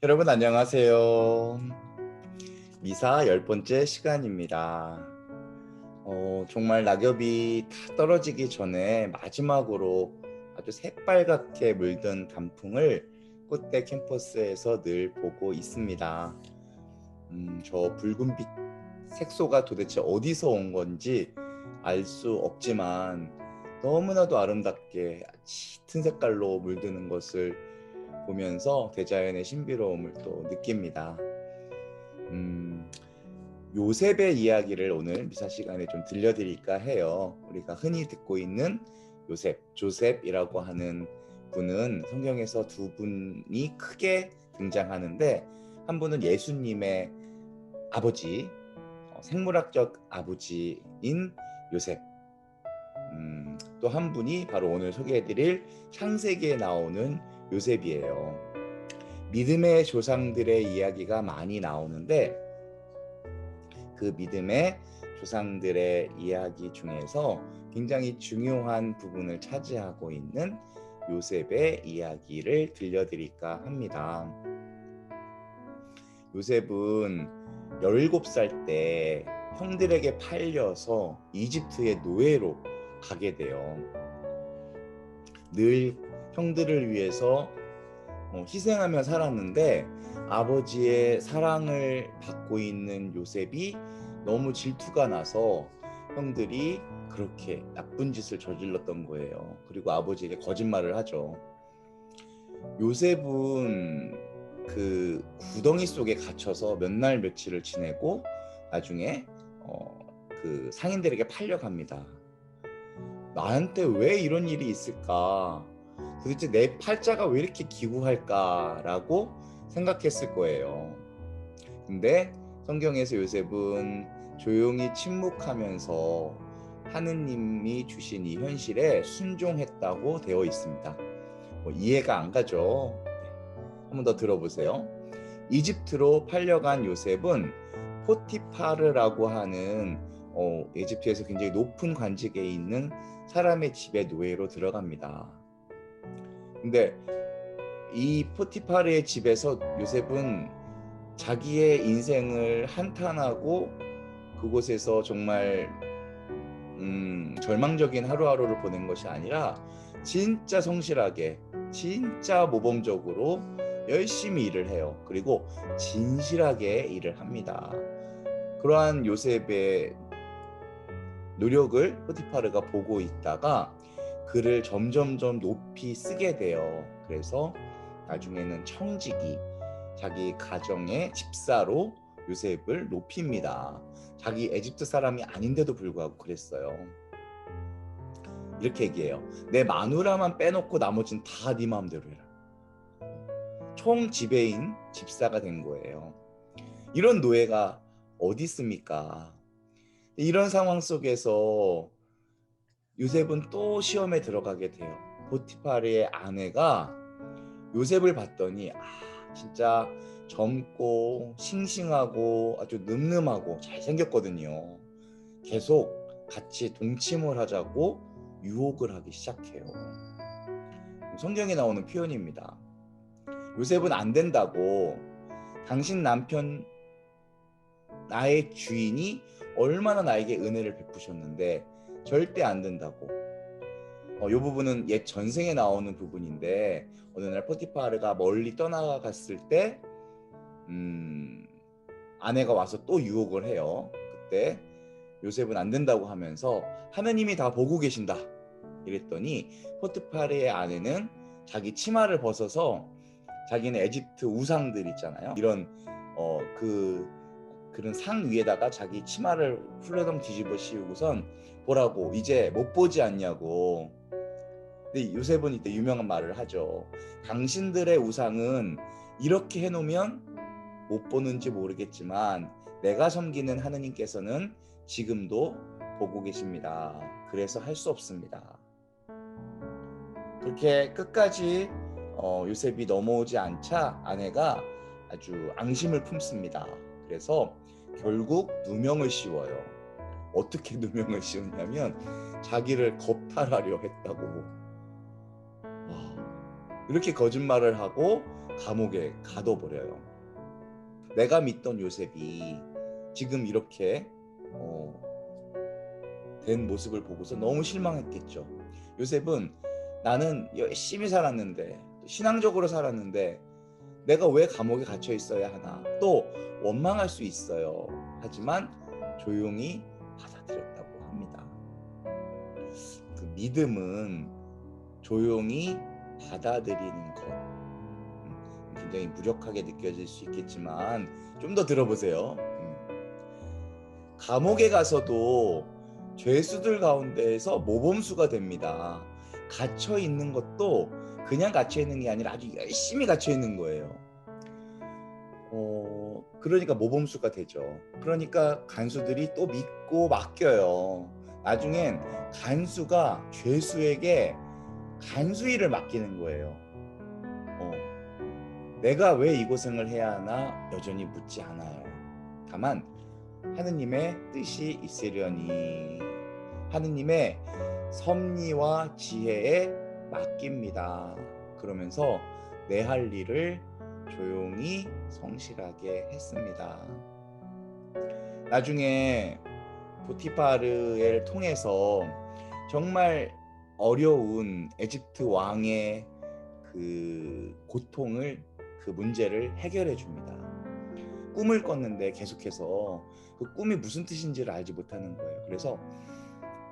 여러분 안녕하세요. 미사 10번째 시간입니다. 정말 낙엽이 다 떨어지기 전에 마지막으로 아주 새빨갛게 물든 단풍을 꽃대 캠퍼스에서 늘 보고 있습니다. 저 붉은빛 색소가 도대체 어디서 온 건지 알 수 없지만 너무나도 아름답게 짙은 색깔로 물드는 것을 보면서 대자연의 신비로움을 또 느낍니다. 요셉의 이야기를 오늘 미사 시간에 좀 들려드릴까 해요. 우리가 흔히 듣고 있는 요셉, 조셉이라고 하는 분은 성경에서 두 분이 크게 등장하는데, 한 분은 예수님의 아버지, 생물학적 아버지인 요셉, 또 한 분이 바로 오늘 소개해드릴 창세기에 나오는 요셉이에요. 믿음의 조상들의 이야기가 많이 나오는데, 그 믿음의 조상들의 이야기 중에서 굉장히 중요한 부분을 차지하고 있는 요셉의 이야기를 들려드릴까 합니다. 요셉은 17살 때 형들에게 팔려서 이집트의 노예로 가게 돼요. 늘 형들을 위해서 희생하며 살았는데, 아버지의 사랑을 받고 있는 요셉이 너무 질투가 나서 형들이 그렇게 나쁜 짓을 저질렀던 거예요. 그리고 아버지에게 거짓말을 하죠. 요셉은 그 구덩이 속에 갇혀서 몇 날 며칠을 지내고 나중에 그 상인들에게 팔려갑니다. 나한테 왜 이런 일이 있을까? 도대체 내 팔자가 왜 이렇게 기구할까라고 생각했을 거예요. 근데 성경에서 요셉은 조용히 침묵하면서 하느님이 주신 이 현실에 순종했다고 되어 있습니다. 이해가 안 가죠? 한 번 더 들어보세요. 이집트로 팔려간 요셉은 포티파르라고 하는 이집트에서 굉장히 높은 관직에 있는 사람의 집에 노예로 들어갑니다. 근데 이 포티파르의 집에서 요셉은 자기의 인생을 한탄하고 그곳에서 정말 절망적인 하루하루를 보낸 것이 아니라 진짜 성실하게, 진짜 모범적으로 열심히 일을 해요. 그리고 진실하게 일을 합니다. 그러한 요셉의 노력을 포티파르가 보고 있다가 그를 점점점 높이 쓰게 돼요. 그래서 나중에는 청지기, 자기 가정의 집사로 요셉을 높입니다. 자기 에집트 사람이 아닌데도 불구하고 그랬어요. 이렇게 얘기해요. 내 마누라만 빼놓고 나머지는 다 네 마음대로 해라. 총 지배인 집사가 된 거예요. 이런 노예가 어디 있습니까? 이런 상황 속에서 요셉은 또 시험에 들어가게 돼요. 포티파르의 아내가 요셉을 봤더니 진짜 젊고 싱싱하고 아주 늠름하고 잘생겼거든요. 계속 같이 동침을 하자고 유혹을 하기 시작해요. 성경에 나오는 표현입니다. 요셉은 안 된다고, 당신 남편 나의 주인이 얼마나 나에게 은혜를 베푸셨는데 절대 안 된다고. 이 부분은 옛 전생에 나오는 부분인데, 어느 날 포티파르가 멀리 떠나갔을 때 아내가 와서 또 유혹을 해요. 그때 요셉은 안 된다고 하면서 하느님이 다 보고 계신다 이랬더니, 포티파르의 아내는 자기 치마를 벗어서 자기는 에집트 우상들 있잖아요. 이런 그런 상 위에다가 자기 치마를 훌러덩 뒤집어 씌우고선 보라고, 이제 못 보지 않냐고. 근데 요셉은 이때 유명한 말을 하죠. 당신들의 우상은 이렇게 해놓으면 못 보는지 모르겠지만 내가 섬기는 하느님께서는 지금도 보고 계십니다. 그래서 할 수 없습니다. 그렇게 끝까지 요셉이 넘어오지 않자 아내가 아주 앙심을 품습니다. 그래서 결국 누명을 씌워요. 어떻게 누명을 씌웠냐면 자기를 겁탈하려 했다고. 이렇게 거짓말을 하고 감옥에 가둬버려요. 내가 믿던 요셉이 지금 이렇게 된 모습을 보고서 너무 실망했겠죠. 요셉은 나는 열심히 살았는데, 신앙적으로 살았는데 내가 왜 감옥에 갇혀 있어야 하나, 또 원망할 수 있어요. 하지만 조용히 받아들였다고 합니다. 그 믿음은 조용히 받아들이는 것. 굉장히 무력하게 느껴질 수 있겠지만 좀 더 들어보세요. 감옥에 가서도 죄수들 가운데에서 모범수가 됩니다. 갇혀 있는 것도 그냥 갇혀 있는 게 아니라 아주 열심히 갇혀 있는 거예요. 그러니까 모범수가 되죠. 그러니까 간수들이 또 믿고 맡겨요. 나중엔 간수가 죄수에게 간수 일을 맡기는 거예요. 내가 왜 이 고생을 해야 하나 여전히 묻지 않아요. 다만 하느님의 뜻이 있으려니 하느님의 섭리와 지혜에 맡깁니다. 그러면서 내 할 일을 조용히 성실하게 했습니다. 나중에 보티파르를 통해서 정말 어려운 에집트 왕의 그 고통을, 그 문제를 해결해 줍니다. 꿈을 꿨는데 계속해서 그 꿈이 무슨 뜻인지를 알지 못하는 거예요. 그래서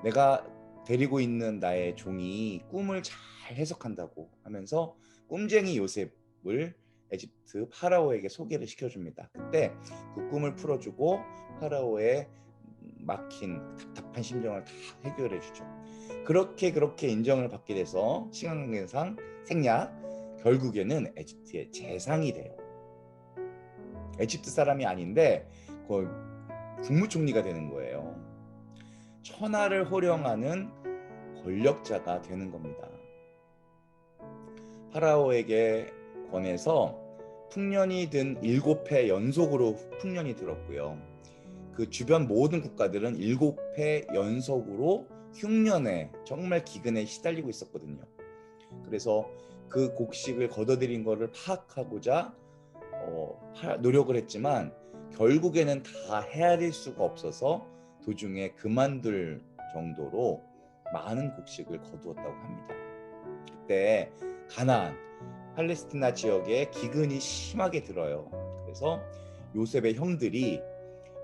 내가 데리고 있는 나의 종이 꿈을 잘 해석한다고 하면서 꿈쟁이 요셉을 에집트 파라오에게 소개를 시켜줍니다. 그때 그 꿈을 풀어주고 파라오의 막힌 답답한 심정을 다 해결해 주죠. 그렇게 인정을 받게 돼서 시간관계상 생략, 결국에는 에집트의 재상이 돼요. 에집트 사람이 아닌데 거의 국무총리가 되는 거예요. 천하를 호령하는 권력자가 되는 겁니다. 파라오에게 권해서 풍년이 든 7해 연속으로 풍년이 들었고요. 그 주변 모든 국가들은 7해 연속으로 흉년에, 정말 기근에 시달리고 있었거든요. 그래서 그 곡식을 거둬들인 것을 파악하고자 노력을 했지만 결국에는 다 헤아릴 수가 없어서 도중에 그만둘 정도로 많은 곡식을 거두었다고 합니다. 그때 가나안, 팔레스티나 지역에 기근이 심하게 들어요. 그래서 요셉의 형들이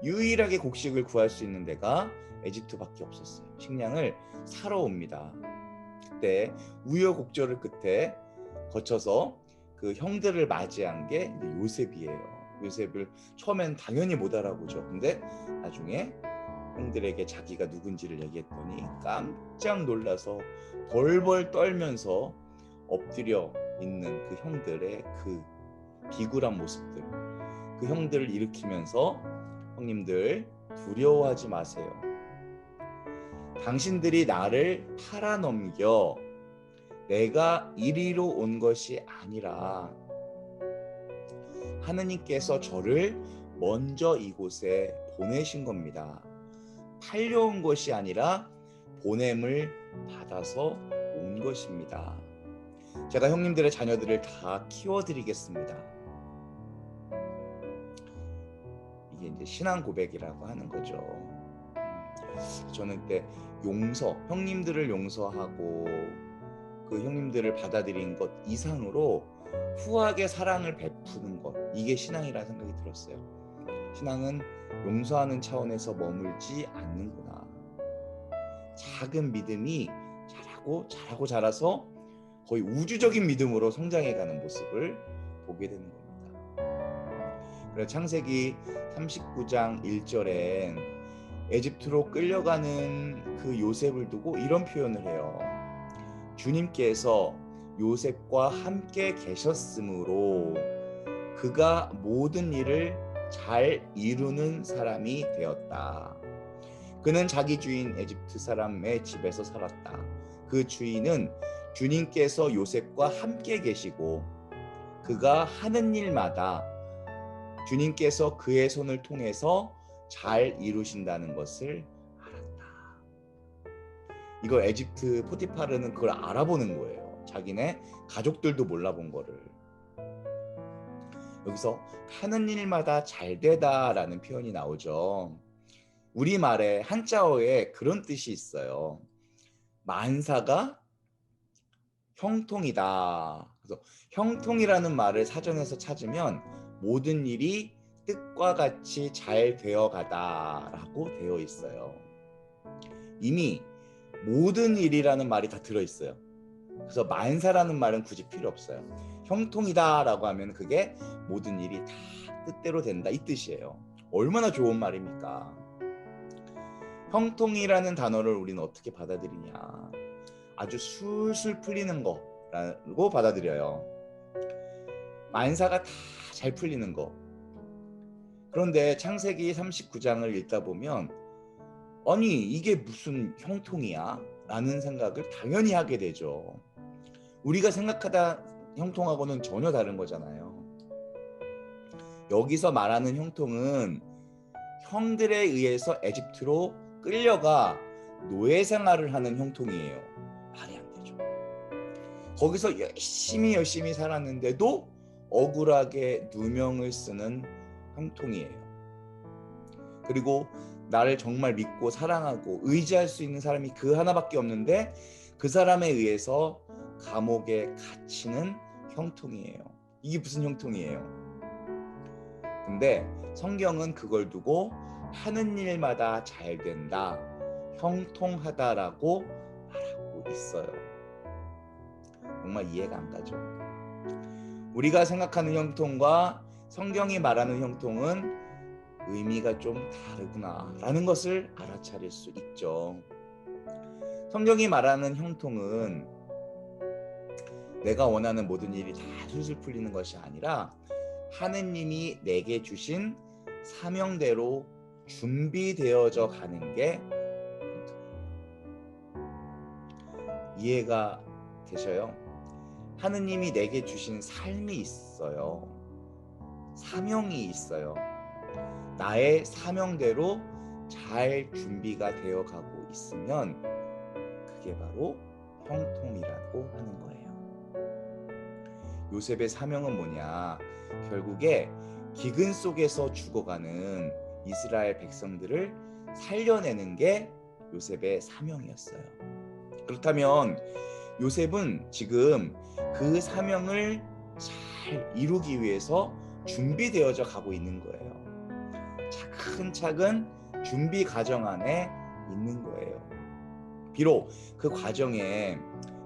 유일하게 곡식을 구할 수 있는 데가 에집트밖에 없었어요. 식량을 사러 옵니다. 그때 우여곡절을 끝에 거쳐서 그 형들을 맞이한 게 요셉이에요. 요셉을 처음엔 당연히 못 알아보죠. 근데 나중에 형들에게 자기가 누군지를 얘기했더니 깜짝 놀라서 벌벌 떨면서 엎드려 있는 그 형들의 그 비굴한 모습들, 그 형들을 일으키면서 형님들 두려워하지 마세요. 당신들이 나를 팔아넘겨 내가 이리로 온 것이 아니라 하느님께서 저를 먼저 이곳에 보내신 겁니다. 팔려온 것이 아니라 보냄을 받아서 온 것입니다. 제가 형님들의 자녀들을 다 키워드리겠습니다. 이게 이제 신앙 고백이라고 하는 거죠. 저는 그때 형님들을 용서하고 그 형님들을 받아들인 것 이상으로 후하게 사랑을 베푸는 것, 이게 신앙이라는 생각이 들었어요. 신앙은 용서하는 차원에서 머물지 않는구나. 작은 믿음이 자라서 거의 우주적인 믿음으로 성장해가는 모습을 보게 되는 겁니다. 그래서 창세기 39장 1절엔 에집트로 끌려가는 그 요셉을 두고 이런 표현을 해요. 주님께서 요셉과 함께 계셨으므로 그가 모든 일을 잘 이루는 사람이 되었다. 그는 자기 주인 에집트 사람의 집에서 살았다. 그 주인은 주님께서 요셉과 함께 계시고 그가 하는 일마다 주님께서 그의 손을 통해서 잘 이루신다는 것을 알았다. 이걸 에집트 포티파르는 그걸 알아보는 거예요. 자기네 가족들도 몰라본 거를. 여기서 하는 일마다 잘 되다라는 표현이 나오죠. 우리말에 한자어에 그런 뜻이 있어요. 만사가 형통이다. 그래서 형통이라는 말을 사전에서 찾으면 모든 일이 뜻과 같이 잘 되어가다라고 되어 있어요. 이미 모든 일이라는 말이 다 들어있어요. 그래서 만사라는 말은 굳이 필요 없어요. 형통이다라고 하면 그게 모든 일이 다 뜻대로 된다 이 뜻이에요. 얼마나 좋은 말입니까? 형통이라는 단어를 우리는 어떻게 받아들이냐? 아주 술술 풀리는 거라고 받아들여요. 만사가 다 잘 풀리는 거. 그런데 창세기 39장을 읽다 보면 아니 이게 무슨 형통이야? 라는 생각을 당연히 하게 되죠. 우리가 생각하다 형통하고는 전혀 다른 거잖아요. 여기서 말하는 형통은 형들에 의해서 에집트로 끌려가 노예 생활을 하는 형통이에요. 말이 안 되죠. 거기서 열심히 살았는데도 억울하게 누명을 쓰는 형통이에요. 그리고 나를 정말 믿고 사랑하고 의지할 수 있는 사람이 그 하나밖에 없는데 그 사람에 의해서 감옥에 갇히는 형통이에요. 이게 무슨 형통이에요? 근데 성경은 그걸 두고 하는 일마다 잘 된다, 형통하다라고 말하고 있어요. 정말 이해가 안 가죠? 우리가 생각하는 형통과 성경이 말하는 형통은 의미가 좀 다르구나 라는 것을 알아차릴 수 있죠. 성경이 말하는 형통은 내가 원하는 모든 일이 다 술술 풀리는 것이 아니라 하느님이 내게 주신 사명대로 준비되어져 가는 게 이해가 되셔요? 하느님이 내게 주신 삶이 있어요. 사명이 있어요. 나의 사명대로 잘 준비가 되어 가고 있으면 그게 바로 형통이라고 하는 거예요. 요셉의 사명은 뭐냐? 결국에 기근 속에서 죽어가는 이스라엘 백성들을 살려내는 게 요셉의 사명이었어요. 그렇다면 요셉은 지금 그 사명을 잘 이루기 위해서 준비되어져 가고 있는 거예요. 차근차근 준비 과정 안에 있는 거예요. 비록 그 과정에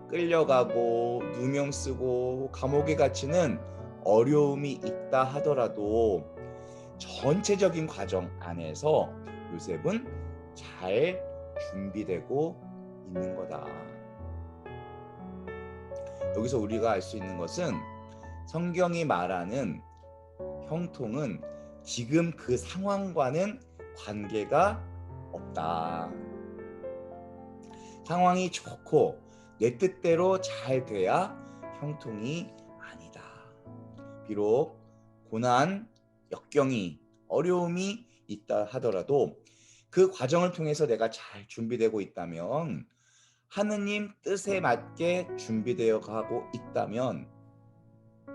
끌려가고 누명 쓰고 감옥에 갇히는 어려움이 있다 하더라도 전체적인 과정 안에서 요셉은 잘 준비되고 있는 거다. 여기서 우리가 알 수 있는 것은 성경이 말하는 형통은 지금 그 상황과는 관계가 없다. 상황이 좋고 내 뜻대로 잘 돼야 형통이 아니다. 비록 고난, 역경이, 어려움이 있다 하더라도 그 과정을 통해서 내가 잘 준비되고 있다면, 하느님 뜻에 맞게 준비되어 가고 있다면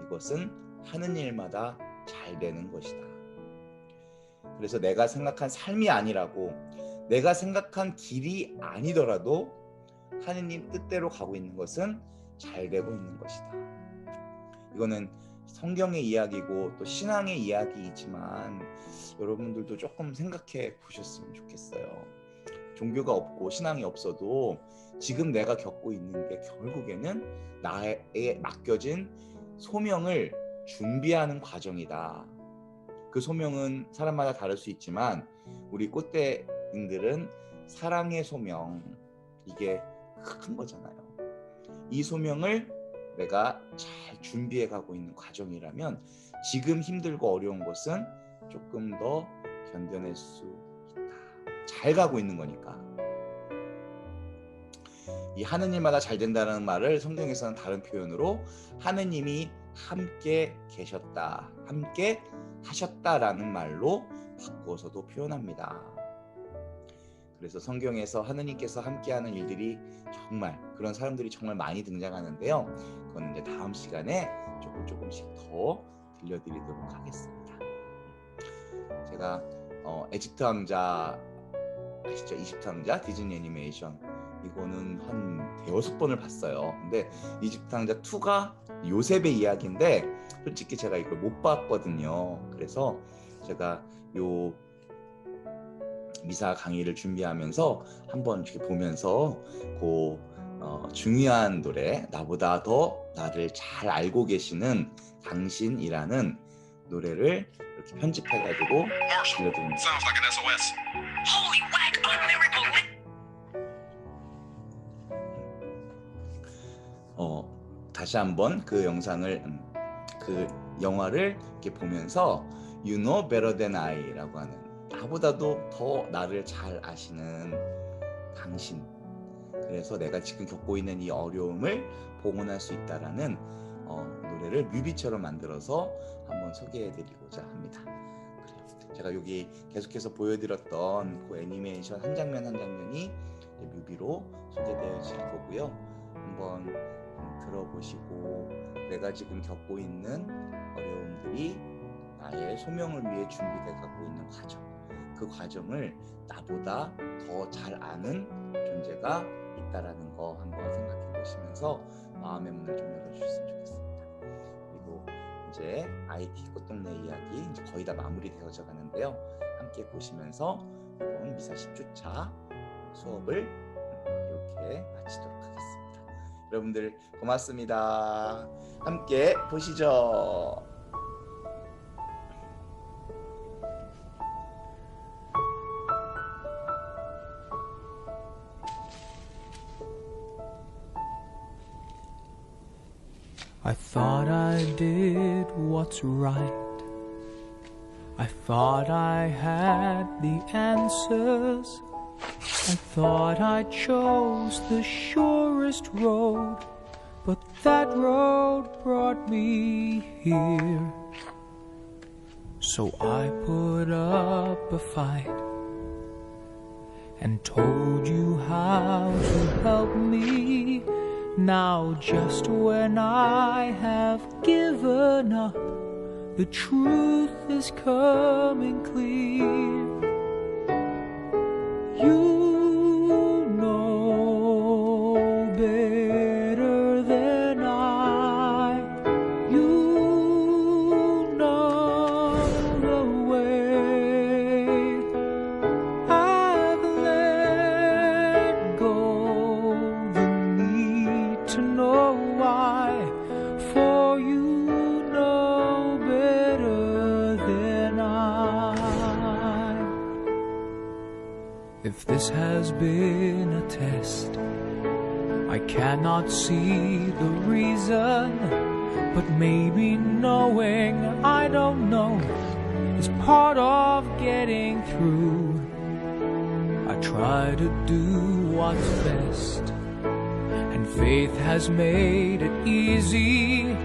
이것은 하는 일마다 잘 되는 것이다. 그래서 내가 생각한 삶이 아니라고, 내가 생각한 길이 아니더라도 하느님 뜻대로 가고 있는 것은 잘 되고 있는 것이다. 이거는 성경의 이야기고 또 신앙의 이야기이지만 여러분들도 조금 생각해 보셨으면 좋겠어요. 종교가 없고 신앙이 없어도 지금 내가 겪고 있는 게 결국에는 나에게 맡겨진 소명을 준비하는 과정이다. 그 소명은 사람마다 다를 수 있지만 우리 꽃대인들은 사랑의 소명, 이게 큰 거잖아요. 이 소명을 내가 잘 준비해 가고 있는 과정이라면 지금 힘들고 어려운 것은 조금 더 견뎌낼 수 있다. 잘 가고 있는 거니까. 이 하는 일마다 잘 된다는 말을 성경에서는 다른 표현으로 하느님이 함께 계셨다, 함께 하셨다라는 말로 바꿔서도 표현합니다. 그래서 성경에서 하느님께서 함께하는 일들이 정말, 그런 사람들이 정말 많이 등장하는데요. 그건 이제 다음 시간에 조금씩 더 들려드리도록 하겠습니다. 제가 에집트 왕자 아시죠? 이집트 왕자 디즈니 애니메이션 이거는 한 대여섯 번을 봤어요. 근데 이집트 왕자 2가 요셉의 이야기인데 솔직히 제가 이걸 못 봤거든요. 그래서 제가 요 미사 강의를 준비하면서 한번 이렇게 보면서 그 중요한 노래, 나보다 더 나를 잘 알고 계시는 당신이라는 노래를 이렇게 편집해가지고 들려드립니다. Sounds like an SOS. Holy whack, a miracle. 다시 한번 그 영상을 그 영화를 이렇게 보면서 You know better than I라고 하는 나보다도 더 나를 잘 아시는 당신, 그래서 내가 지금 겪고 있는 이 어려움을 봉헌할 수 있다라는 노래를 뮤비처럼 만들어서 한번 소개해드리고자 합니다. 그래요. 제가 여기 계속해서 보여드렸던 그 애니메이션 한 장면 한 장면이 뮤비로 소개되어질 거고요. 한번 들어보시고 내가 지금 겪고 있는 어려움들이 나의 소명을 위해 준비돼 가고 있는 과정, 그 과정을 나보다 더 잘 아는 존재가 있다라는 거 한번 생각해 보시면서 마음의 문을 좀 열어주셨으면 좋겠습니다. 그리고 이제 IT 꽃동네 이야기 이제 거의 다 마무리되어져 가는데요. 함께 보시면서 이번 미사 10주차 수업을 이렇게 마치도록 하겠습니다. 여러분들 고맙습니다. 함께 보시죠. I thought I did what's right. I thought I had the answers. I thought I chose the surest road, but that road brought me here. So I put up a fight and told you how to help me. Now just when I have given up, the truth is coming clear. You know better than I. You know the way. I've let go the need to know why, for you know better than I. If this has been a test, I cannot see the reason, but maybe knowing I don't know is part of getting through. I try to do what's best, and faith has made it easy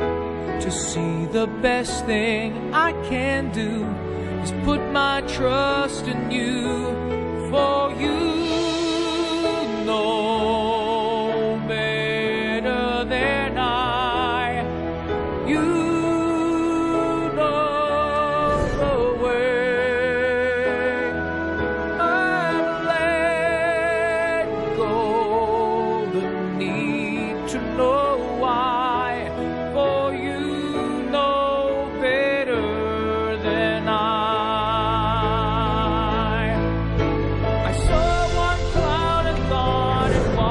to see the best thing I can do is put my trust in you. For you know better than I. You know the way. I've let go the need to know why. For you know better than I. I saw one cloud and thought it was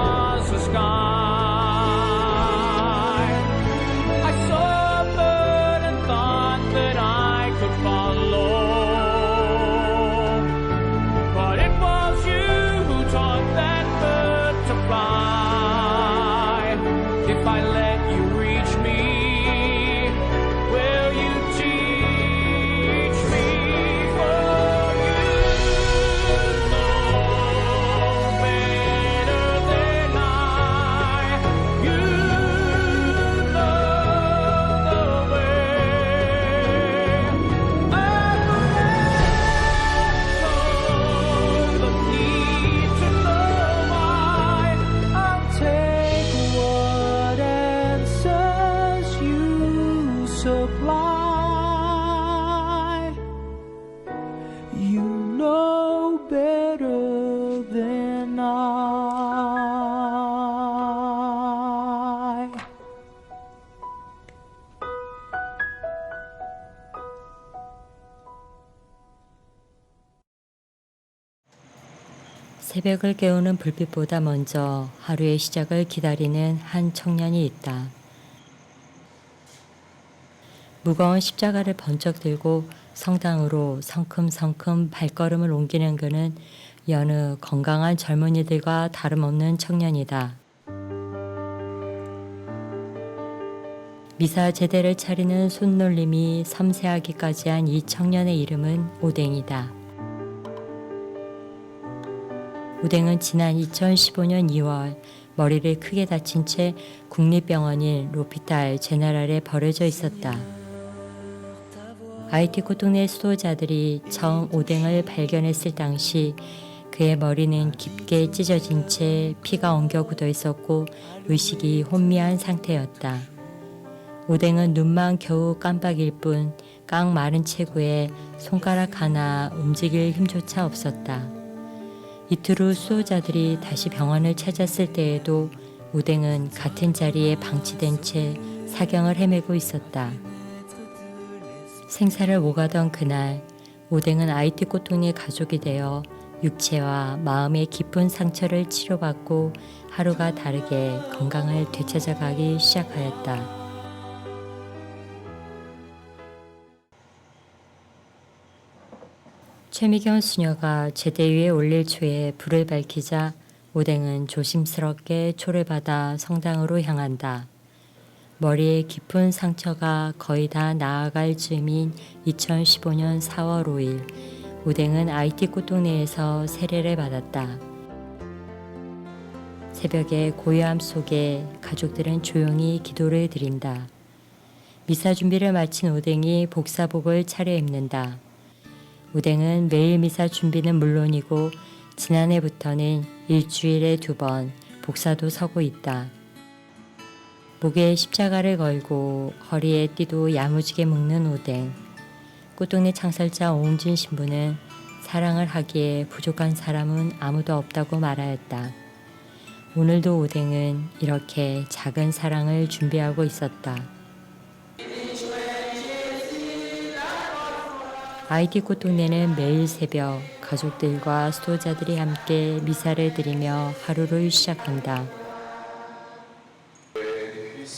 새벽을 깨우는 불빛보다 먼저 하루의 시작을 기다리는 한 청년이 있다. 무거운 십자가를 번쩍 들고 성당으로 성큼성큼 발걸음을 옮기는 그는 여느 건강한 젊은이들과 다름없는 청년이다. 미사 제대를 차리는 손놀림이 섬세하기까지 한 이 청년의 이름은 오뎅이다. 오뎅은 지난 2015년 2월 머리를 크게 다친 채 국립병원인 로피탈 제네랄에 버려져 있었다. 아이티코 동네 수도자들이 처음 오뎅을 발견했을 당시 그의 머리는 깊게 찢어진 채 피가 엉겨 굳어 있었고 의식이 혼미한 상태였다. 오뎅은 눈만 겨우 깜빡일 뿐 깡 마른 체구에 손가락 하나 움직일 힘조차 없었다. 이틀 후 수호자들이 다시 병원을 찾았을 때에도 오뎅은 같은 자리에 방치된 채 사경을 헤매고 있었다. 생사를 오가던 그날 오뎅은 아이티코 동네 가족이 되어 육체와 마음의 깊은 상처를 치료받고 하루가 다르게 건강을 되찾아가기 시작하였다. 최미경 수녀가 제대 위에 올릴 초에 불을 밝히자 오뎅은 조심스럽게 초를 받아 성당으로 향한다. 머리에 깊은 상처가 거의 다 나아갈 즈음인 2015년 4월 5일 오뎅은 아이티코 동네에서 세례를 받았다. 새벽의 고요함 속에 가족들은 조용히 기도를 드린다. 미사 준비를 마친 오뎅이 복사복을 차려입는다. 오뎅은 매일 미사 준비는 물론이고 지난해부터는 일주일에 2번 복사도 서고 있다. 목에 십자가를 걸고 허리에 띠도 야무지게 묶는 오뎅. 꽃동네 창설자 오웅진 신부는 사랑을 하기에 부족한 사람은 아무도 없다고 말하였다. 오늘도 오뎅은 이렇게 작은 사랑을 준비하고 있었다. 아이티코 동네는 매일 새벽 가족들과 수도자들이 함께 미사를 드리며 하루를 시작한다.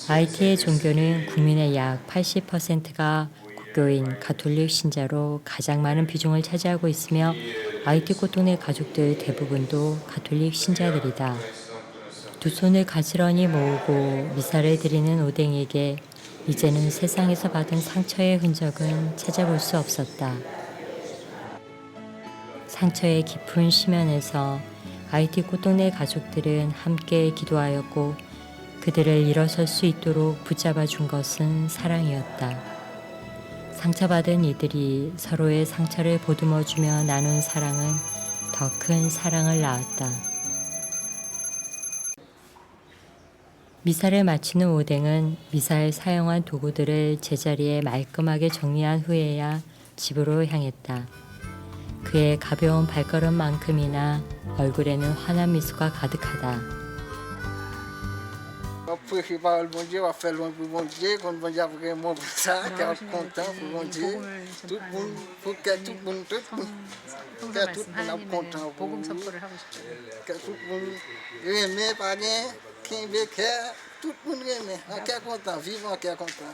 아이티의 종교는 국민의 약 80%가 국교인 가톨릭 신자로 가장 많은 비중을 차지하고 있으며 아이티코 동네 가족들 대부분도 가톨릭 신자들이다. 두 손을 가지런히 모으고 미사를 드리는 오뎅에게 이제는 세상에서 받은 상처의 흔적은 찾아볼 수 없었다. 상처의 깊은 심연에서 아이티코 동네 가족들은 함께 기도하였고 그들을 일어설 수 있도록 붙잡아 준 것은 사랑이었다. 상처받은 이들이 서로의 상처를 보듬어주며 나눈 사랑은 더 큰 사랑을 낳았다. 미사를 마치는 오뎅은 미사에 사용한 도구들을 제자리에 말끔하게 정리한 후에야 집으로 향했다. 그의 가벼운 발걸음만큼이나 얼굴에는 환한 미소가 가득하다. Foi rival le bon Dieu, va faire loin pour bon Dieu, quand bon Dieu a vraiment pour ça, qui est content pour bon Dieu. Tout le monde, faut que tout le monde, que tout le monde est content pour vous. Que tout le monde aime, pas bien, qui veut que tout le monde aime, qui est content, vivant, qui est content.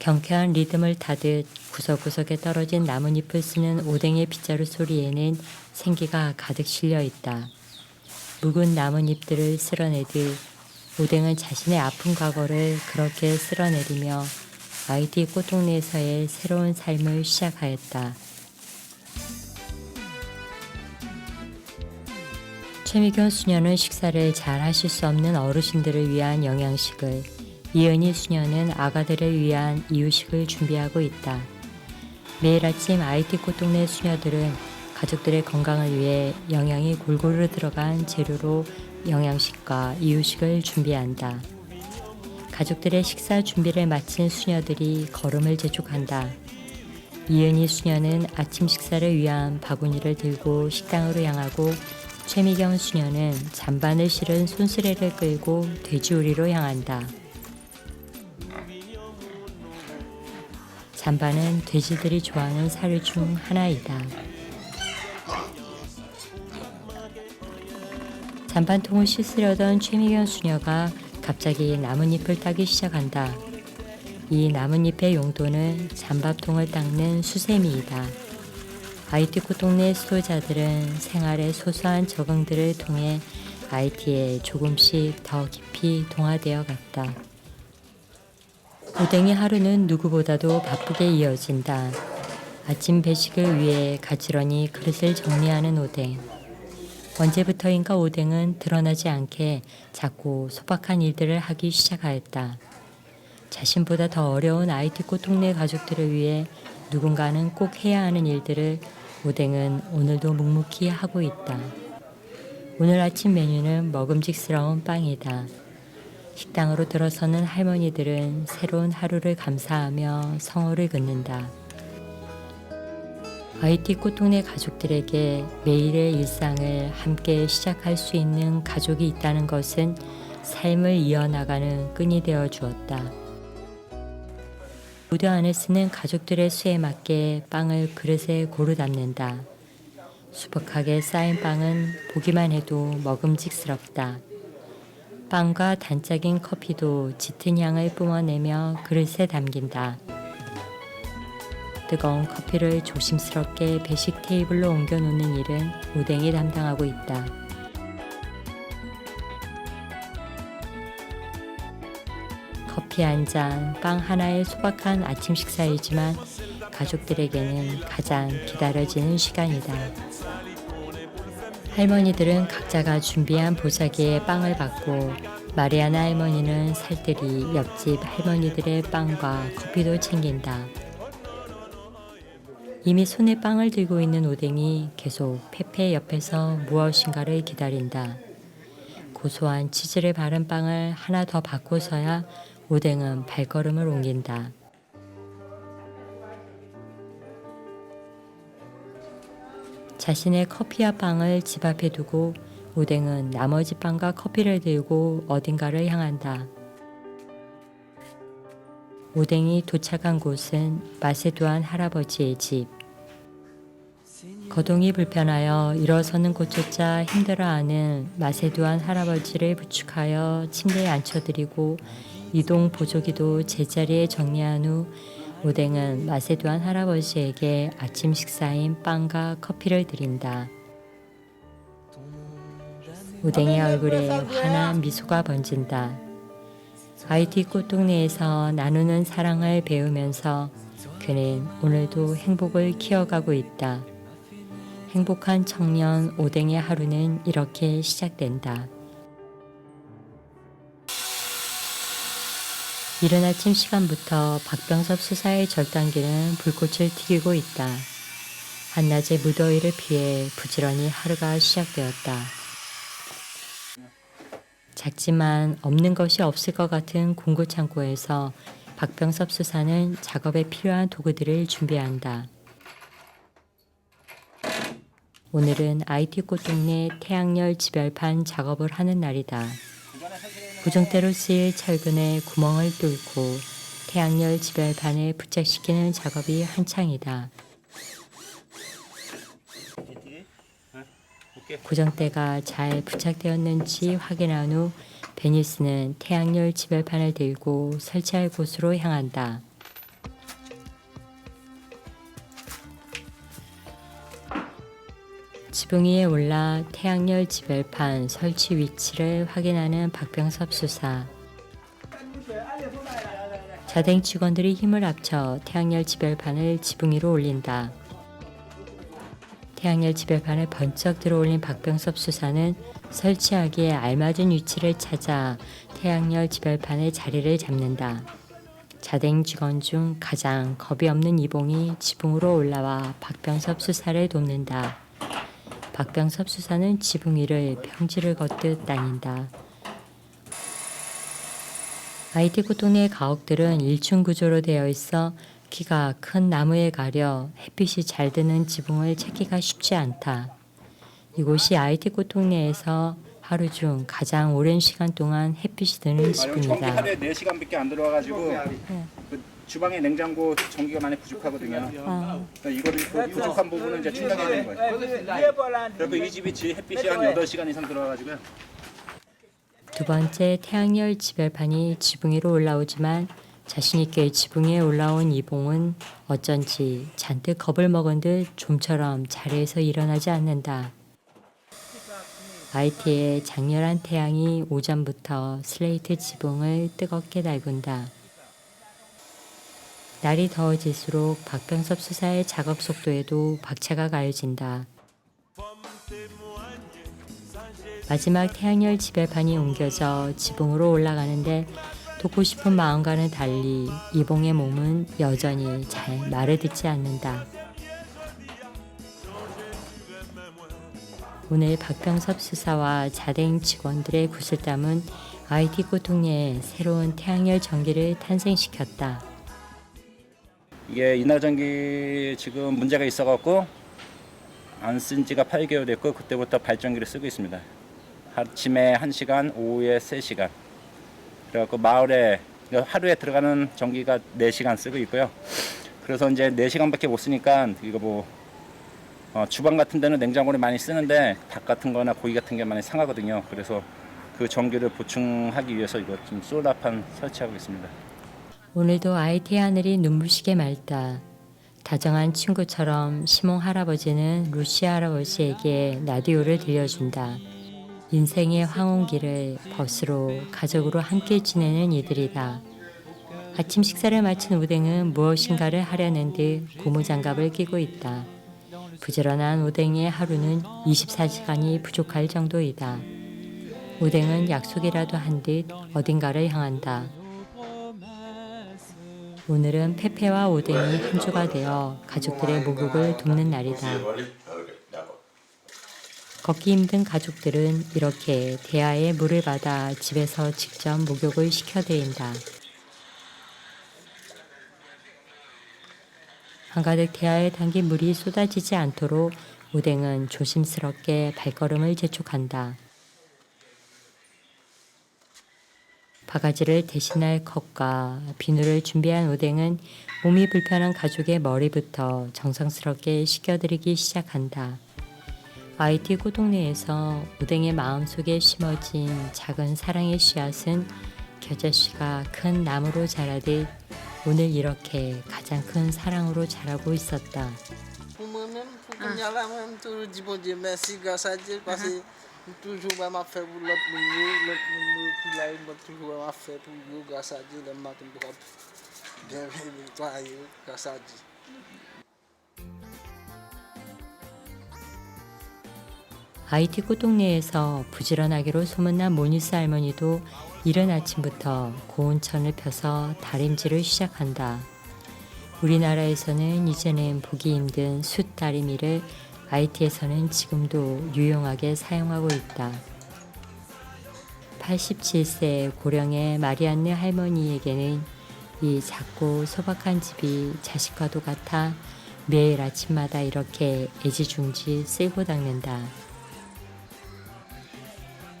경쾌한 리듬을 타듯 구석구석에 떨어진 나뭇잎을 쓰는 오뎅의 빗자루 소리에는 생기가 가득 실려 있다. 묵은 나뭇잎들을 쓸어내듯 오뎅은 자신의 아픈 과거를 그렇게 쓸어내리며 아이티 꽃동네에서의 새로운 삶을 시작하였다. 최미경 수녀는 식사를 잘 하실 수 없는 어르신들을 위한 영양식을, 이은희 수녀는 아가들을 위한 이유식을 준비하고 있다. 매일 아침 아이티 꽃동네 수녀들은 가족들의 건강을 위해 영양이 골고루 들어간 재료로 영양식과 이유식을 준비한다. 가족들의 식사 준비를 마친 수녀들이 걸음을 재촉한다. 이은희 수녀는 아침 식사를 위한 바구니를 들고 식당으로 향하고 최미경 수녀는 잔반을 실은 손수레를 끌고 돼지우리로 향한다. 잠바는 돼지들이 좋아하는 사료 중 하나이다. 잔반통을 씻으려던 최미경 수녀가 갑자기 나뭇잎을 따기 시작한다. 이 나뭇잎의 용도는 잔밥통을 닦는 수세미이다. 아이티코 동네 수도자들은 생활의 소소한 적응들을 통해 아이티에 조금씩 더 깊이 동화되어 갔다. 오뎅의 하루는 누구보다도 바쁘게 이어진다. 아침 배식을 위해 가지런히 그릇을 정리하는 오뎅. 언제부터인가 오뎅은 드러나지 않게 자꾸 소박한 일들을 하기 시작하였다. 자신보다 더 어려운 아이티코 동네 가족들을 위해 누군가는 꼭 해야 하는 일들을 오뎅은 오늘도 묵묵히 하고 있다. 오늘 아침 메뉴는 먹음직스러운 빵이다. 식당으로 들어서는 할머니들은 새로운 하루를 감사하며 성호를 긋는다. 아이티코 동네 가족들에게 매일의 일상을 함께 시작할 수 있는 가족이 있다는 것은 삶을 이어나가는 끈이 되어 주었다. 무드 안에 쓰는 가족들의 수에 맞게 빵을 그릇에 고루 담는다. 수북하게 쌓인 빵은 보기만 해도 먹음직스럽다. 빵과 단짝인 커피도 짙은 향을 뿜어내며 그릇에 담긴다. 뜨거운 커피를 조심스럽게 배식 테이블로 옮겨놓는 일은 오뎅이 담당하고 있다. 커피 한 잔, 빵 하나의 소박한 아침 식사이지만 가족들에게는 가장 기다려지는 시간이다. 할머니들은 각자가 준비한 보자기에 빵을 받고 마리아나 할머니는 살뜰히 옆집 할머니들의 빵과 커피도 챙긴다. 이미 손에 빵을 들고 있는 오뎅이 계속 페페 옆에서 무엇인가를 기다린다. 고소한 치즈를 바른 빵을 하나 더 받고서야 오뎅은 발걸음을 옮긴다. 자신의 커피와 빵을 집 앞에 두고 오뎅은 나머지 빵과 커피를 들고 어딘가를 향한다. 오뎅이 도착한 곳은 마세두안 할아버지의 집. 거동이 불편하여 일어서는 곳조차 힘들어하는 마세두안 할아버지를 부축하여 침대에 앉혀드리고 이동 보조기도 제자리에 정리한 후 오뎅은 마세두안 할아버지에게 아침 식사인 빵과 커피를 드린다. 오뎅의 얼굴에 환한 미소가 번진다. 아이티코 동네에서 나누는 사랑을 배우면서 그는 오늘도 행복을 키워가고 있다. 행복한 청년 오뎅의 하루는 이렇게 시작된다. 이른 아침 시간부터 박병섭 수사의 절단기는 불꽃을 튀기고 있다. 한낮의 무더위를 피해 부지런히 하루가 시작되었다. 작지만 없는 것이 없을 것 같은 공구창고에서 박병섭 수사는 작업에 필요한 도구들을 준비한다. 오늘은 아이티코 동네 태양열 지별판 작업을 하는 날이다. 고정대로 쓰일 철근에 구멍을 뚫고 태양열 지별판에 부착시키는 작업이 한창이다. 고정대가 잘 부착되었는지 확인한 후 베니스는 태양열 지별판을 들고 설치할 곳으로 향한다. 지붕 위에 올라 태양열 지별판 설치 위치를 확인하는 박병섭 수사. 자댕 직원들이 힘을 합쳐 태양열 지별판을 지붕 위로 올린다. 태양열 지별판을 번쩍 들어올린 박병섭 수사는 설치하기에 알맞은 위치를 찾아 태양열 지별판의 자리를 잡는다. 자댕 직원 중 가장 겁이 없는 이봉이 지붕으로 올라와 박병섭 수사를 돕는다. 박병섭 수사는 지붕 위를 평지를 걷듯 다닌다. 아이티코 동네 가옥들은 1층 구조로 되어 있어 키가 큰 나무에 가려 햇빛이 잘 드는 지붕을 찾기가 쉽지 않다. 이곳이 아이티코 동네에서 하루 중 가장 오랜 시간 동안 햇빛이 드는 지붕이다. 전기 하루에 4시간밖에 안 들어와가지고 주방에 냉장고 전기가 많이 부족하거든요. 그러니까 이거를 그 부족한 부분은 이제 충당해야 되는 거예요. 그리고 이 집이 햇빛이 한 8시간 이상 들어와가지고요. 두 번째 태양열 지별판이 지붕 위로 올라오지만 자신 있게 지붕 위에 올라온 이봉은 어쩐지 잔뜩 겁을 먹은 듯 좀처럼 자리에서 일어나지 않는다. IT의 장렬한 태양이 오전부터 슬레이트 지붕을 뜨겁게 달군다. 날이 더워질수록 박병섭 수사의 작업 속도에도 박차가 가해진다. 마지막 태양열 지별판이 옮겨져 지붕으로 올라가는데 돕고 싶은 마음과는 달리 이봉의 몸은 여전히 잘 말을 듣지 않는다. 오늘 박병섭 수사와 자댕 직원들의 구슬땀은 IT 고통리에 새로운 태양열 전기를 탄생시켰다. 이게 인화전기 지금 문제가 있어갖고 안 쓴 지가 8개월 됐고 그때부터 발전기를 쓰고 있습니다. 아침에 1시간, 오후에 3시간. 그래갖고 마을에 하루에 들어가는 전기가 4시간 쓰고 있고요. 그래서 이제 4시간밖에 못 쓰니까 이거 뭐 주방 같은 데는 냉장고를 많이 쓰는데 닭 같은 거나 고기 같은 게 많이 상하거든요. 그래서 그 전기를 보충하기 위해서 이거 좀 솔라판 설치하고 있습니다. 오늘도 IT의 하늘이 눈부시게 맑다. 다정한 친구처럼 시몽 할아버지는 루시 할아버지에게 라디오를 들려준다. 인생의 황혼기를 버스로 가족으로 함께 지내는 이들이다. 아침 식사를 마친 오뎅은 무엇인가를 하려는 듯 고무장갑을 끼고 있다. 부지런한 오뎅의 하루는 24시간이 부족할 정도이다. 오뎅은 약속이라도 한 듯 어딘가를 향한다. 오늘은 페페와 오뎅이 한 주가 되어 가족들의 목욕을 돕는 날이다. 걷기 힘든 가족들은 이렇게 대야에 물을 받아 집에서 직접 목욕을 시켜드린다. 한가득 대야에 담긴 물이 쏟아지지 않도록 오뎅은 조심스럽게 발걸음을 재촉한다. 바가지를 대신할 컵과 비누를 준비한 오뎅은 몸이 불편한 가족의 머리부터 정성스럽게 씻겨드리기 시작한다. IT 고동네에서 오뎅의 마음속에 심어진 작은 사랑의 씨앗은 겨자씨가 큰 나무로 자라듯 오늘 이렇게 가장 큰 사랑으로 자라고 있었다. Pour moi-même, pour qu'on y a là, moi-même, toujours dit bon Dieu merci, grâce à Dieu, parce que toujours m'a fait pour l'autre monde, puis là, il m'a toujours m'a fait pour vous, grâce à Dieu, le matin, pour bien nettoyer, grâce à Dieu. IT 고동네에서 부지런하기로 소문난 모니스 할머니도 이른 아침부터 고운 천을 펴서 다림질을 시작한다. 우리나라에서는 이제는 보기 힘든 숯다리미를 IT에서는 지금도 유용하게 사용하고 있다. 87세 고령의 마리안네 할머니에게는 이 작고 소박한 집이 자식과도 같아 매일 아침마다 이렇게 애지중지 쓸고 닦는다.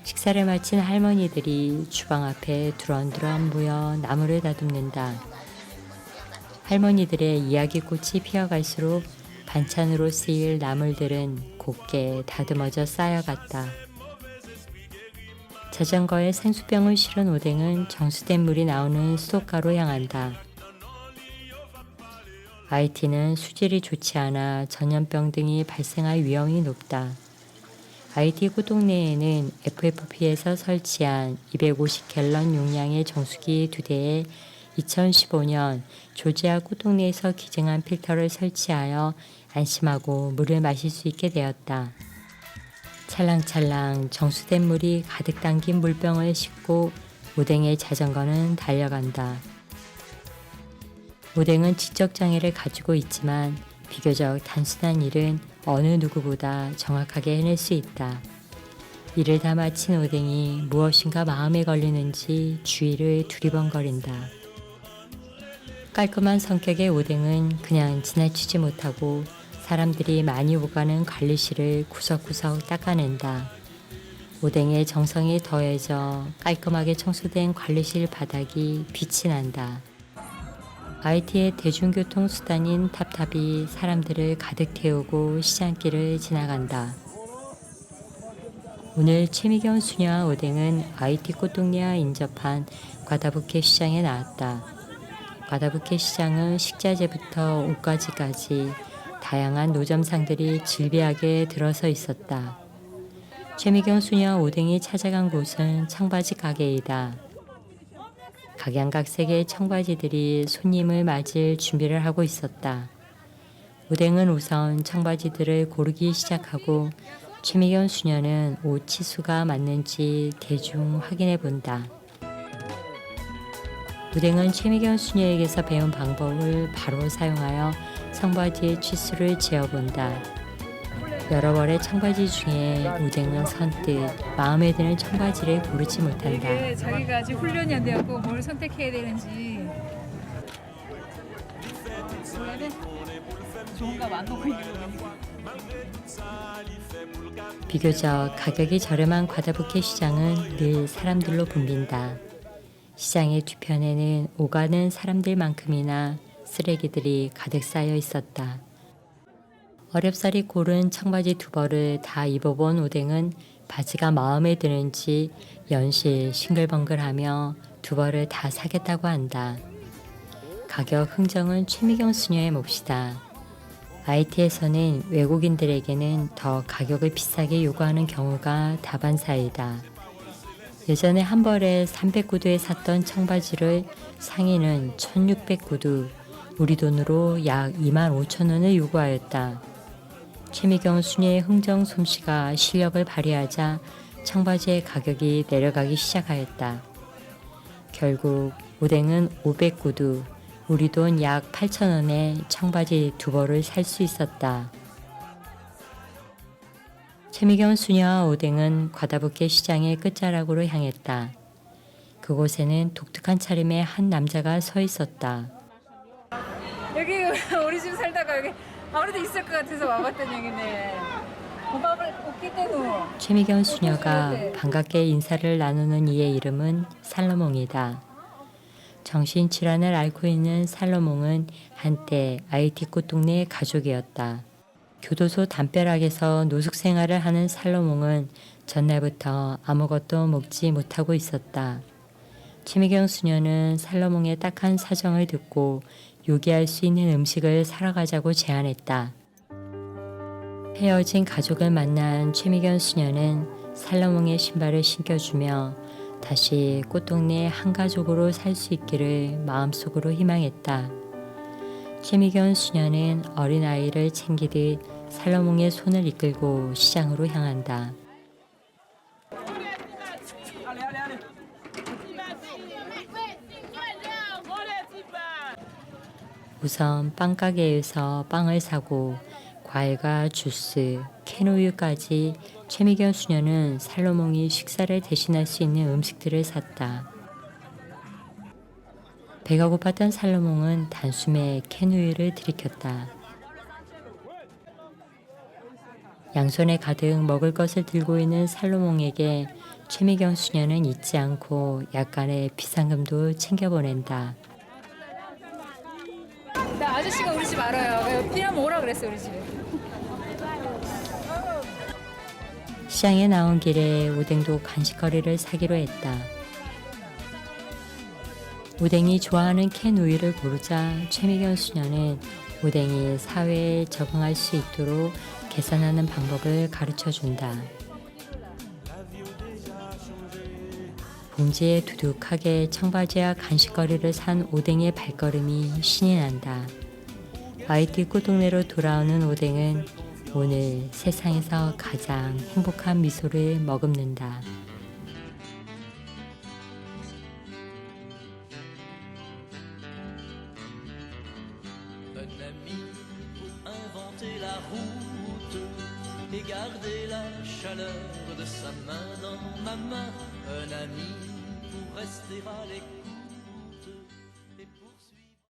식사를 마친 할머니들이 주방 앞에 두런두런 모여 나무를 다듬는다. 할머니들의 이야기꽃이 피어갈수록 반찬으로 쓰일 나물들은 곱게 다듬어져 쌓여갔다. 자전거에 생수병을 실은 오뎅은 정수된 물이 나오는 수도가로 향한다. IT는 수질이 좋지 않아 전염병 등이 발생할 위험이 높다. IT 고동네에는 FFP에서 설치한 250갤런 용량의 정수기 2대에 2015년 조지아 고동네에서 기증한 필터를 설치하여 안심하고 물을 마실 수 있게 되었다. 찰랑찰랑 정수된 물이 가득 담긴 물병을 싣고 오뎅의 자전거는 달려간다. 오뎅은 지적장애를 가지고 있지만 비교적 단순한 일은 어느 누구보다 정확하게 해낼 수 있다. 일을 다 마친 오뎅이 무엇인가 마음에 걸리는지 주위를 두리번거린다. 깔끔한 성격의 오뎅은 그냥 지나치지 못하고 사람들이 많이 오가는 관리실을 구석구석 닦아낸다. 오뎅의 정성이 더해져 깔끔하게 청소된 관리실 바닥이 빛이 난다. IT의 대중교통 수단인 탑탑이 사람들을 가득 태우고 시장길을 지나간다. 오늘 최미경 수녀와 오뎅은 IT 꽃동네와 인접한 과다부케 시장에 나왔다. 과다부케 시장은 식자재부터 옷가지까지 다양한 노점상들이 질비하게 들어서 있었다. 최미경 수녀와 오뎅이 찾아간 곳은 청바지 가게이다. 각양각색의 청바지들이 손님을 맞을 준비를 하고 있었다. 오뎅은 우선 청바지들을 고르기 시작하고 최미경 수녀는 옷 치수가 맞는지 대충 확인해 본다. 오뎅은 최미경 수녀에게서 배운 방법을 바로 사용하여 청바지의 치수를 재어본다. 여러 벌의 청바지 중에 오뎅은 선뜻 마음에 드는 청바지를 고르지 못한다. 이게 자기가 아직 훈련이 안 되었고 뭘 선택해야 되는지 몰라야 돼? 좋은가 안 놓고 있는 거니까. 비교적 가격이 저렴한 과다부케 시장은 늘 사람들로 붐빈다. 시장의 뒤편에는 오가는 사람들만큼이나 쓰레기들이 가득 쌓여 있었다. 어렵사리 고른 청바지 2벌을 다 입어본 오뎅은 바지가 마음에 드는지 연실 싱글벙글하며 2벌을 다 사겠다고 한다. 가격 흥정은 최미경 수녀의 몫이다. IT에서는 외국인들에게는 더 가격을 비싸게 요구하는 경우가 다반사이다. 예전에 한 벌에 300구두에 샀던 청바지를 상의는 1600구두, 우리 돈으로 약 25,000원을 요구하였다. 최미경 수녀의 흥정 솜씨가 실력을 발휘하자 청바지의 가격이 내려가기 시작하였다. 결국 오뎅은 500구두, 우리 돈 약 8,000원에 청바지 2벌을 살 수 있었다. 최미경 수녀와 오뎅은 과다부케 시장의 끝자락으로 향했다. 그곳에는 독특한 차림의 한 남자가 서 있었다. 여기 우리 집 살다가 여기 아무래도 있을 것 같아서 와봤던 얘기네. 고밥을 웃기 때누. 최미경 수녀가 반갑게 인사를 나누는 이의 이름은 살로몽이다. 정신질환을 앓고 있는 살로몽은 한때 IT 꽃동네의 가족이었다. 교도소 담벼락에서 노숙 생활을 하는 살로몽은 전날부터 아무것도 먹지 못하고 있었다. 최미경 수녀는 살로몽의 딱한 사정을 듣고 요기할 수 있는 음식을 사러 가자고 제안했다. 헤어진 가족을 만난 최미경 수녀는 살로몽의 신발을 신겨주며 다시 꽃동네 한 가족으로 살 수 있기를 마음속으로 희망했다. 최미경 수녀는 어린아이를 챙기듯 살로몽의 손을 이끌고 시장으로 향한다. 우선 빵가게에서 빵을 사고 과일과 주스, 캔우유까지 최미경 수녀는 살로몽이 식사를 대신할 수 있는 음식들을 샀다. 배가 고팠던 살로몽은 단숨에 캔우유를 들이켰다. 양손에 가득 먹을 것을 들고 있는 살로몽에게 최미경 수녀는 잊지 않고 약간의 비상금도 챙겨보낸다. 나 아저씨가 우리 집 알아요. 필요하면 오라 그랬어 우리 집에. 시장에 나온 길에 오뎅도 간식거리를 사기로 했다. 오뎅이 좋아하는 캔 우유를 고르자 최미경 수녀는 오뎅이 사회에 적응할 수 있도록 계산하는 방법을 가르쳐준다. 봉지에 두둑하게 청바지와 간식거리를 산 오뎅의 발걸음이 신이 난다. IT 꽃동네로 돌아오는 오뎅은 오늘 세상에서 가장 행복한 미소를 머금는다. Un ami pour inventer la route et garder la chaleur de sa main dans ma main. Un ami pour rester à l'écoute.